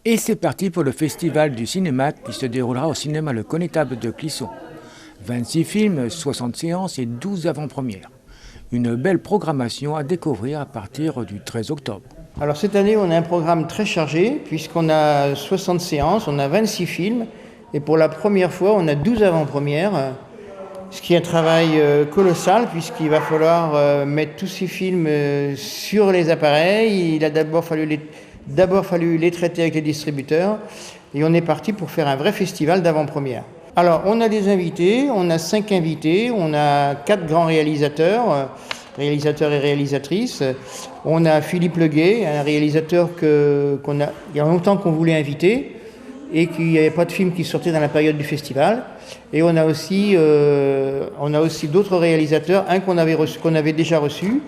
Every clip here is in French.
Et c'est parti pour le Festival du cinéma qui se déroulera au cinéma Le Connétable de Clisson. 26 films, 60 séances et 12 avant-premières. Une belle programmation à découvrir à partir du 13 octobre. Alors cette année, on a un programme très chargé puisqu'on a 60 séances, on a 26 films et pour la première fois, on a 12 avant-premières, ce qui est un travail colossal puisqu'il va falloir mettre tous ces films sur les appareils. Il a d'abord fallu les traiter avec les distributeurs et on est parti pour faire un vrai festival d'avant-première. Alors on a des invités, on a 5 invités, on a 4 grands réalisateurs et réalisatrices. On a Philippe Leguet, un réalisateur il y a longtemps qu'on voulait inviter et qu'il n'y avait pas de film qui sortait dans la période du festival. Et on a aussi d'autres réalisateurs, un qu'on avait déjà reçu,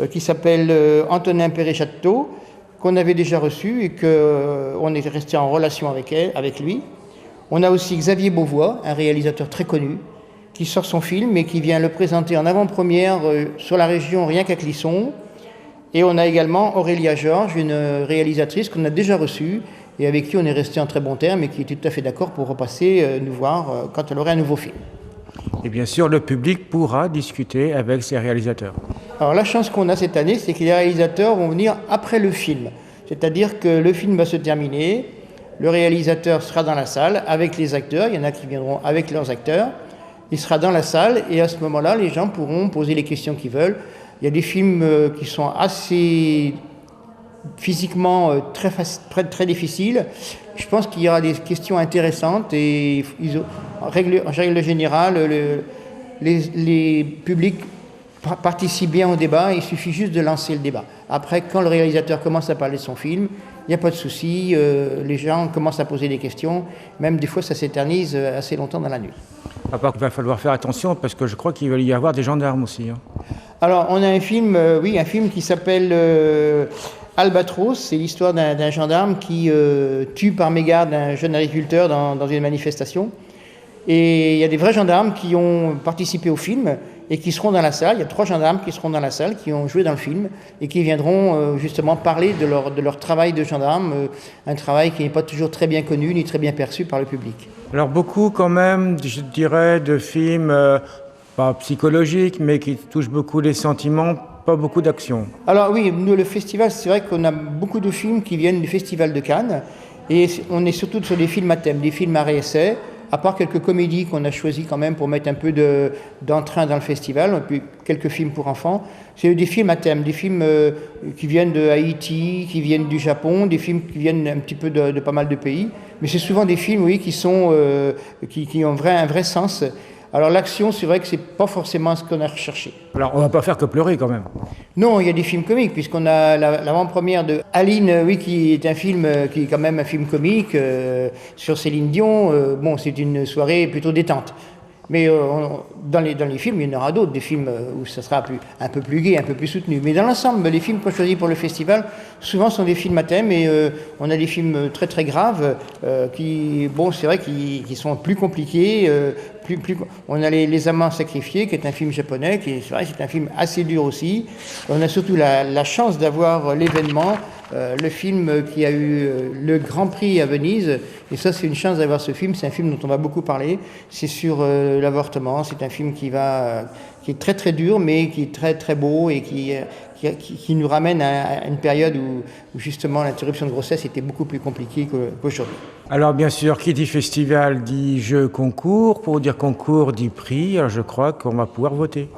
qui s'appelle Antonin Perret-Château, qu'on avait déjà reçu et qu'on est resté en relation avec lui. On a aussi Xavier Beauvois, un réalisateur très connu, qui sort son film et qui vient le présenter en avant-première sur la région rien qu'à Clisson. Et on a également Aurélia Georges, une réalisatrice qu'on a déjà reçue et avec qui on est resté en très bons termes et qui était tout à fait d'accord pour repasser nous voir quand elle aurait un nouveau film. Et bien sûr, le public pourra discuter avec ces réalisateurs. Alors la chance qu'on a cette année, c'est que les réalisateurs vont venir après le film. C'est-à-dire que le film va se terminer, le réalisateur sera dans la salle avec les acteurs, il y en a qui viendront avec leurs acteurs, il sera dans la salle et à ce moment-là, les gens pourront poser les questions qu'ils veulent. Il y a des films qui sont assez physiquement très difficiles. Je pense qu'il y aura des questions intéressantes et en règle générale, les publics participent bien au débat. Il suffit juste de lancer le débat. Après, quand le réalisateur commence à parler de son film, il n'y a pas de souci. Les gens commencent à poser des questions. Même des fois, ça s'éternise assez longtemps dans la nuit. À part qu'il va falloir faire attention parce que je crois qu'il va y avoir des gendarmes aussi. Alors, on a un film qui s'appelle Albatros. C'est l'histoire d'un gendarme qui tue par mégarde un jeune agriculteur dans une manifestation. Et il y a des vrais gendarmes qui ont participé au film et qui seront dans la salle. Il y a 3 gendarmes qui seront dans la salle, qui ont joué dans le film et qui viendront justement parler de leur travail de gendarme, un travail qui n'est pas toujours très bien connu ni très bien perçu par le public. Alors beaucoup quand même, je dirais, de films pas psychologiques, mais qui touchent beaucoup les sentiments, pas beaucoup d'action. Alors oui, nous, le festival, c'est vrai qu'on a beaucoup de films qui viennent du Festival de Cannes et on est surtout sur des films à thème, des films à réessai, à part quelques comédies qu'on a choisies quand même pour mettre un peu d'entrain dans le festival, et puis quelques films pour enfants. C'est des films à thème, des films qui viennent de Haïti, qui viennent du Japon, des films qui viennent un petit peu de pas mal de pays. Mais c'est souvent des films, oui, qui ont un vrai sens. Alors l'action, c'est vrai que c'est pas forcément ce qu'on a recherché. Alors on va pas faire que pleurer quand même. Non, il y a des films comiques, puisqu'on a l'avant-première de Aline, oui, qui est un film qui est quand même un film comique sur Céline Dion. Bon, c'est une soirée plutôt détente. Mais dans les films, il y en aura d'autres, des films où ça sera un peu plus gai, un peu plus soutenu. Mais dans l'ensemble, les films qu'on choisit pour le festival, souvent sont des films à thème et on a des films très très graves qui sont plus compliqués. On a les Amants sacrifiés, qui est un film japonais, c'est un film assez dur aussi. On a surtout la chance d'avoir l'événement, le film qui a eu le Grand Prix à Venise. Et ça, c'est une chance d'avoir ce film. C'est un film dont on va beaucoup parler. C'est sur l'avortement. C'est un film qui est très très dur, mais qui est très très beau et qui nous ramène à une période où justement l'interruption de grossesse était beaucoup plus compliquée qu'aujourd'hui. Alors bien sûr, qui dit festival dit jeu concours. Pour dire concours dit prix. Alors je crois qu'on va pouvoir voter.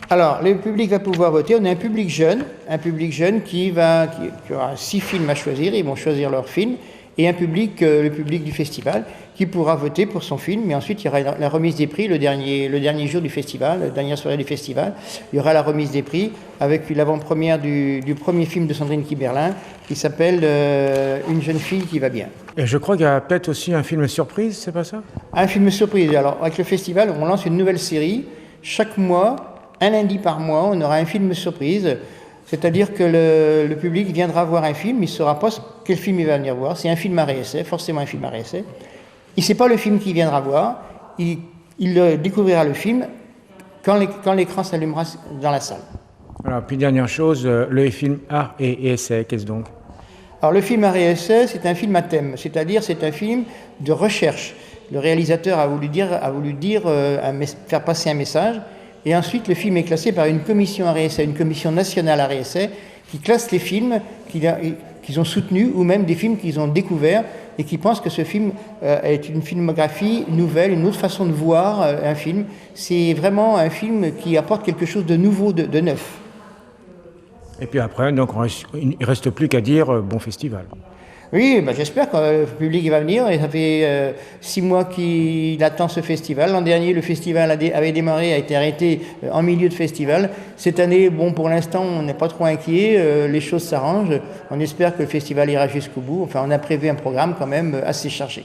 Alors, le public va pouvoir voter. On a un public jeune qui aura 6 films à choisir. Ils vont choisir leur film. Et le public du festival, qui pourra voter pour son film. Mais ensuite, il y aura la remise des prix le dernier jour du festival, la dernière soirée du festival. Il y aura la remise des prix avec l'avant-première du premier film de Sandrine Kiberlin qui s'appelle Une jeune fille qui va bien. Et je crois qu'il y a peut-être aussi un film surprise, c'est pas ça ? Un film surprise. Alors, avec le festival, on lance une nouvelle série. Chaque mois, un lundi par mois, on aura un film surprise. C'est-à-dire que le public viendra voir un film, il ne saura pas quel film il va venir voir. C'est un film à réessai, forcément un film à réessai. Il ne sait pas le film qu'il viendra voir. Il découvrira le film quand l'écran s'allumera dans la salle. Alors, puis dernière chose, le film art et essai, qu'est-ce donc ? Alors le film ARSE, c'est un film à thème, c'est-à-dire c'est un film de recherche. Le réalisateur a voulu faire passer un message, et ensuite le film est classé par une commission ARSE, une commission nationale ARSE, qui classe les films qu'ils ont soutenus ou même des films qu'ils ont découverts et qui pensent que ce film est une filmographie nouvelle, une autre façon de voir un film. C'est vraiment un film qui apporte quelque chose de nouveau, de neuf. Et puis après, donc, il ne reste plus qu'à dire bon festival. Oui, j'espère que le public va venir. Et ça fait 6 mois qu'il attend ce festival. L'an dernier, le festival avait démarré, a été arrêté en milieu de festival. Cette année, pour l'instant, on n'est pas trop inquiet. Les choses s'arrangent. On espère que le festival ira jusqu'au bout. Enfin, on a prévu un programme quand même assez chargé.